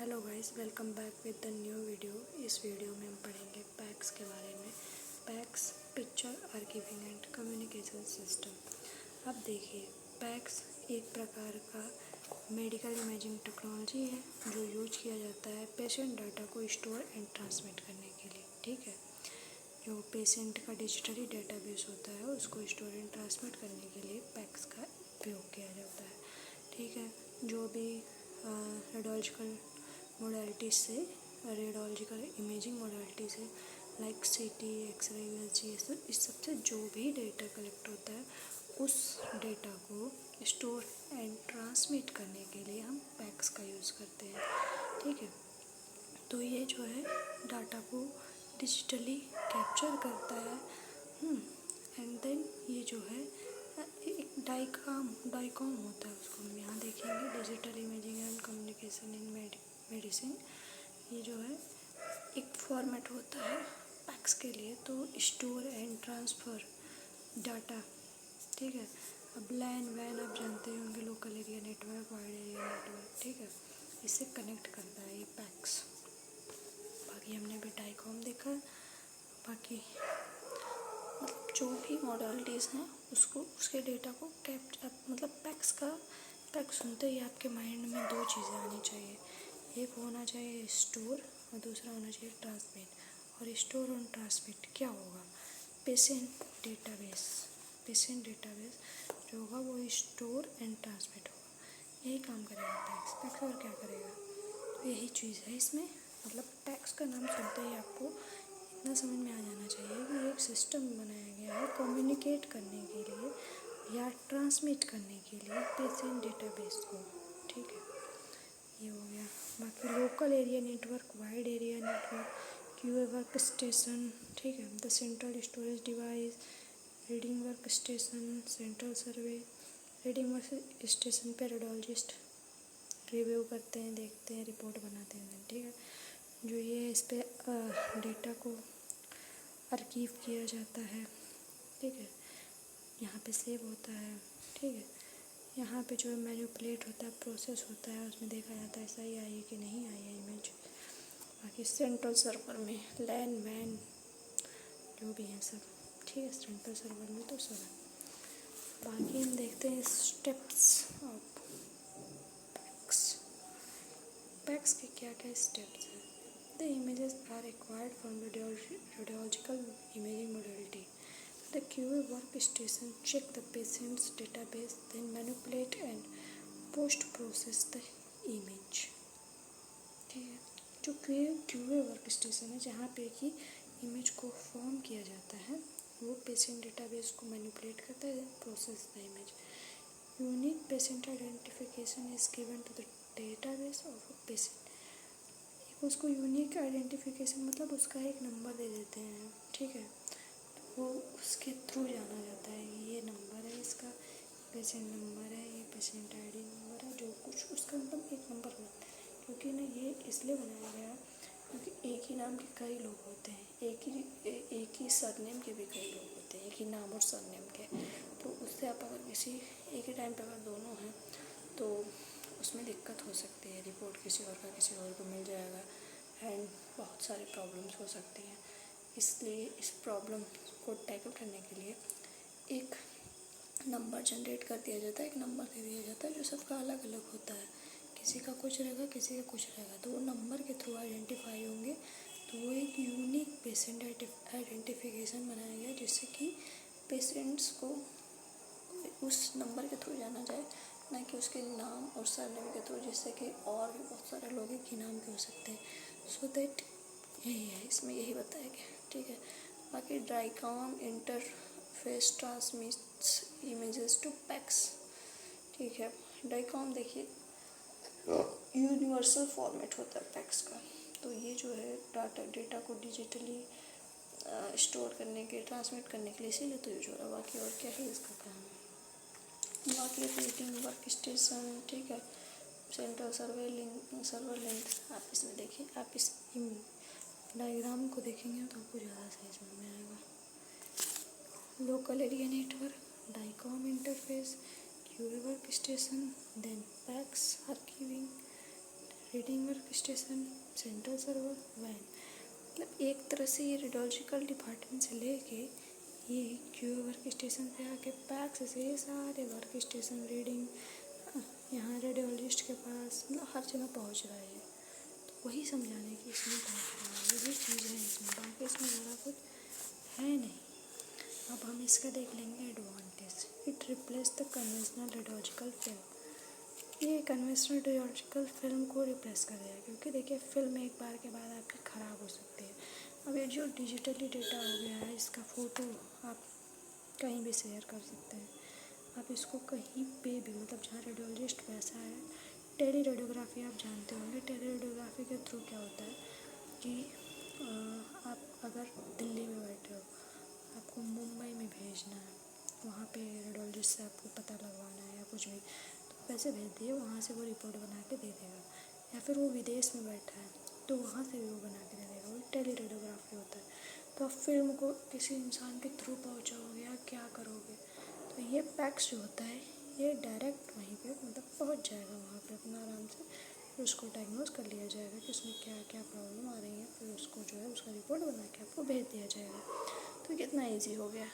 Hello guys, welcome back with the new video. इस video में हम पढ़ेंगे पैक्स के बारे में। PACS picture archiving and communication system. अब देखिए, पैक्स एक प्रकार का मेडिकल इमेजिंग टेक्नोलॉजी है जो यूज किया जाता है पेशेंट डाटा को स्टोर एंड ट्रांसमिट करने के लिए। ठीक है, जो पेशेंट का डिजिटली डेटाबेस होता है उसको स्टोर एंड ट्रांसमिट करने के लिए पैक्स का उपयोग किया जाता है। ठीक है, जो भी रेडियोलॉजिकल मोडालिटीज से रेडियोलॉजिकल इमेजिंग मोडालिटी से लाइक सीटी, एक्सरे, यूएसजी, इस सब से जो भी डेटा कलेक्ट होता है उस डेटा को स्टोर एंड ट्रांसमिट करने के लिए हम पैक्स का यूज़ करते हैं। ठीक है, तो ये जो है डाटा को डिजिटली कैप्चर करता है एंड देन ये जो है एक डाइकॉम होता है, उसको हम यहाँ देखेंगे, digital imaging and communication in medicine. ये जो है एक फॉर्मेट होता है पैक्स के लिए, तो स्टोर एंड ट्रांसफ़र डाटा। ठीक है, अब लैन वैन आप जानते होंगे, local area network, wide area network. ठीक है, इससे कनेक्ट करता है ये पैक्स। बाकी हमने भी डाइकॉम देखा। बाकी मतलब जो भी मॉडलिटीज़ हैं उसको उसके डेटा को मतलब पैक्स सुनते ही आपके माइंड में दो चीज़ें आनी चाहिए। एक होना चाहिए स्टोर और दूसरा होना चाहिए ट्रांसमिट। और स्टोर और ट्रांसमिट क्या होगा? पेशेंट डेटाबेस जो होगा वो स्टोर एंड ट्रांसमिट होगा। यही काम करेगा पैक्स और क्या करेगा? तो यही चीज़ है इसमें। मतलब पैक्स का नाम सुनते ही आपको इतना समझ में आ जाना चाहिए कि एक सिस्टम बनाया गया है कम्युनिकेट करने के लिए या ट्रांसमिट करने के लिए पेशेंट डेटाबेस को। ठीक है, ये हो गया। बाकी local area network, wide area network, QA work station. ठीक है, the central storage device, reading work station, central survey. Reading work station पे रेडियोलॉजिस्ट रिव्यू करते हैं, देखते हैं, रिपोर्ट बनाते हैं। ठीक है, जो ये इस पर डेटा को आर्कीव किया जाता है। ठीक है, यहाँ पे सेव होता है। ठीक है, यहाँ पे जो मैनिपुलेट होता है, प्रोसेस होता है, उसमें देखा जाता है सही आई है कि नहीं आई है इमेज। बाकी सेंट्रल सर्वर में लैन वैन जो भी हैं सब। ठीक है, सेंट्रल सर्वर में तो सब है। बाकी हम देखते हैं स्टेप्स ऑफ पैक्स के क्या क्या स्टेप्स हैं। The images are required from radiological imaging modality. The QA workstation check the patient's database, then manipulate and post-process the image. ठीक है, जो QA वर्कस्टेशन है जहाँ पे कि इमेज को फॉर्म किया जाता है, वो पेशेंट डेटाबेस को मैनिपुलेट करता है, process the image. Unique patient identification is given to the database of a patient. उसको यूनिक आइडेंटिफिकेशन मतलब उसका एक नंबर दे देते हैं। ठीक है, वो उसके थ्रू जाना जाता है, ये नंबर है इसका, पेशेंट नंबर है, ये पेशेंट आईडी नंबर है, जो कुछ उसका मतलब एक नंबर होता है। क्योंकि ना ये इसलिए बनाया गया क्योंकि एक ही नाम के कई लोग होते हैं, एक ही सरनेम के भी कई लोग होते हैं, एक ही नाम और सरनेम के। तो उससे आप अगर किसी एक ही टाइम पर अगर दोनों हैं तो उसमें दिक्कत हो सकती है, रिपोर्ट किसी और का किसी और को मिल जाएगा एंड बहुत सारी प्रॉब्लम्स हो सकती हैं। इसलिए इस प्रॉब्लम को टैकल करने के लिए एक नंबर जनरेट कर दिया जाता है, एक नंबर दे दिया जाता है जो सबका अलग अलग होता है। किसी का कुछ रहेगा, किसी का कुछ रहेगा, तो वो नंबर के थ्रू आइडेंटिफाई होंगे। तो वो एक यूनिक पेशेंट आइडेंटिफिकेशन बनाया गया जिससे कि पेशेंट्स को उस नंबर के थ्रू जाना जाए, ना कि उसके नाम और सरनेम के थ्रू, जिससे कि और भी बहुत सारे लोग एक ही नाम के हो सकते हैं। सो दैट यही है, इसमें यही बताया गया। ठीक है, बाकी DICOM interface transmits images to PACS. ठीक है, डाइकॉम देखिए यूनिवर्सल फॉर्मेट होता है पैक्स का। तो ये जो है डेटा को डिजिटली स्टोर करने के, ट्रांसमिट करने के लिए इसीलिए तो यूज हो रहा है। बाकी और क्या है इसका काम है। बाकी रीडिंग वर्क स्टेशन। ठीक है, सेंट्रल सर्वर लिंक। आप इसमें देखिए, आप इस डायग्राम को देखेंगे तो आपको ज़्यादा सही समझ में आएगा। Local area network, DICOM interface, QA work station, then PACS archiving, reading work station, central server, वैन। मतलब एक तरह से ये रेडियोलॉजिकल डिपार्टमेंट से लेके ये क्यू वर्क स्टेशन पे आके पैक्स से ये सारे वर्क स्टेशन रीडिंग यहाँ रेडियोलॉजिस्ट के पास मतलब हर जगह पहुँच रहा है। तो वही समझाने की इसमें पहुँच रहा है, यही चीज़ है इसमें, बाकी इसमें ज़्यादा कुछ है नहीं। अब हम इसका देख लेंगे advantage. It replace the conventional radiological film. ये कन्वेंशनल रेडियोलॉजिकल फिल्म को रिप्लेस कर दिया, क्योंकि देखिए फिल्म एक बार के बाद आपकी ख़राब हो सकती है। अब ये जो डिजिटली डेटा हो गया है, इसका फ़ोटो आप कहीं भी शेयर कर सकते हैं। आप इसको कहीं पे भी, मतलब जहाँ रेडियोलॉजिस्ट वैसा है, टेली रेडियोग्राफी आप जानते होंगे। टेली रेडियोग्राफी के थ्रू क्या होता है कि आप अगर दिल्ली में बैठे हो, आपको मुंबई में भेजना है, वहाँ पे रेडियोलॉजिस्ट से आपको पता लगवाना है या कुछ भी, तो पैसे भेज दिए, वहाँ से वो रिपोर्ट बना के दे देगा। या फिर वो विदेश में बैठा है तो वहाँ से भी वो बना के दे देगा। वो टेली रेडियोग्राफी होता है। तो आप फिल्म को किसी इंसान के थ्रू पहुँचाओगे या क्या करोगे, तो ये पैक्स जो होता है ये डायरेक्ट वहीं पे मतलब पहुँच जाएगा वहाँ पे अपना आराम से। फिर उसको डायग्नोज कर लिया जाएगा कि उसमें क्या क्या प्रॉब्लम आ रही है, फिर उसको जो है उसका रिपोर्ट बना के आपको भेज दिया जाएगा। तो कितना इजी हो गया,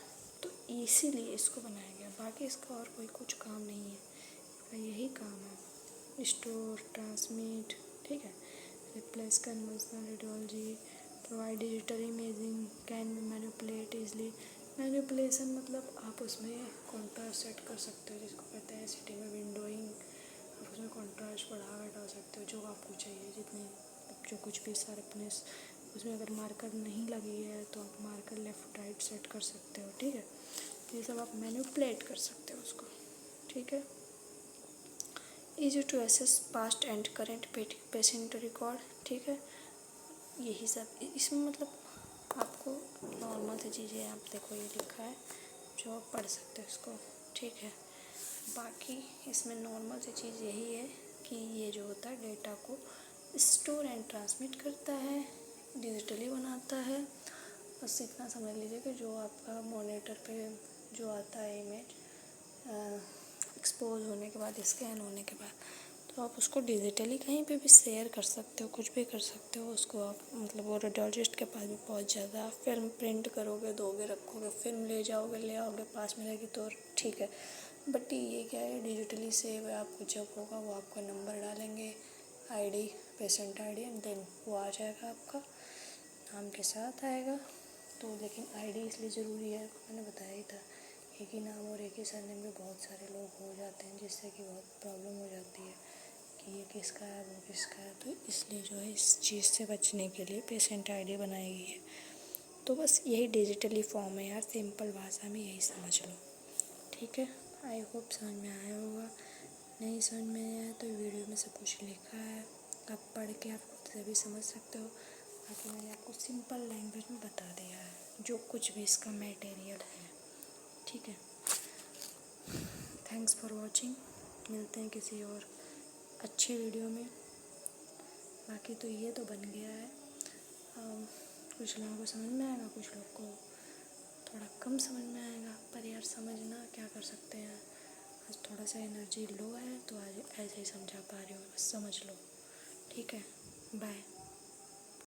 तो इसीलिए इसको बनाया गया। बाकी इसका और कोई कुछ काम नहीं है, इसका यही काम है, स्टोर, ट्रांसमिट, ठीक है, replace conventional radiology, provide digital imaging, can be manipulate easily. Manipulation मतलब आप उसमें कॉन्ट्रास्ट सेट कर सकते हो, जिसको कहते हैं सिटी में विंडोइंग। आप उसमें कॉन्ट्रास्ट बढ़ा घटा सकते हो जो आपको चाहिए, जितनी जो कुछ भी शार्पनेस उसमें अगर मार्कर नहीं लगी है तो आप मार्कर लेफ़्ट राइट सेट कर सकते हो, ठीक है। ये सब आप मैनिपुलेट कर सकते हो उसको, ठीक है। Easy to access past and current patient record, ठीक है। यही सब इसमें मतलब आपको नॉर्मल सी चीज़ें, आप देखो ये लिखा है जो आप पढ़ सकते हो इसको, ठीक है। बाकी इसमें नॉर्मल सी चीज़ यही है कि ये जो होता है डेटा को स्टोर एंड ट्रांसमिट करता है, डिजिटली बनाता है। बस इतना समझ लीजिए कि जो आपका मॉनिटर पे जो आता है इमेज एक्सपोज होने के बाद, स्कैन होने के बाद, तो आप उसको डिजिटली कहीं पे भी शेयर कर सकते हो, कुछ भी कर सकते हो। उसको आप मतलब वो रेडियोलॉजिस्ट के पास भी पहुंच जाता है। फिल्म प्रिंट करोगे, दोगे, रखोगे, फिल्म ले जाओगे, ले आओगे, पास में रहेगी तो ठीक है। बट ये क्या है, डिजिटली सेव है। आपको जब होगा वो आपका नंबर डालेंगे, ID, patient ID, and then वो आ जाएगा, आपका नाम के साथ आएगा। तो लेकिन आईडी इसलिए ज़रूरी है, मैंने बताया ही था, एक ही नाम और एक ही सरनेम में बहुत सारे लोग हो जाते हैं, जिससे कि बहुत प्रॉब्लम हो जाती है कि ये किसका है, वो किसका है। तो इसलिए जो है इस चीज़ से बचने के लिए पेशेंट आईडी बनाई गई है। तो बस यही डिजिटली फॉर्म है यार, सिंपल भाषा में यही समझ लो, ठीक है। आई होप समझ में आया होगा। नहीं समझ में आया तो वीडियो में सब कुछ लिखा है, आप पढ़ के आप खुद से भी समझ सकते हो। बाकी मैंने आपको सिंपल लैंग्वेज में बता दिया है जो कुछ भी इसका मटेरियल है, ठीक है। Thanks for watching. मिलते हैं किसी और अच्छी वीडियो में। बाकी तो ये तो बन गया है। कुछ लोगों को समझ में आएगा, कुछ लोग को थोड़ा कम समझ में आएगा, पर यार समझना क्या कर सकते हैं। आज थोड़ा सा एनर्जी लो है तो आज ऐसे ही समझा पा रही हूँ, बस समझ लो, ठीक है। बाय।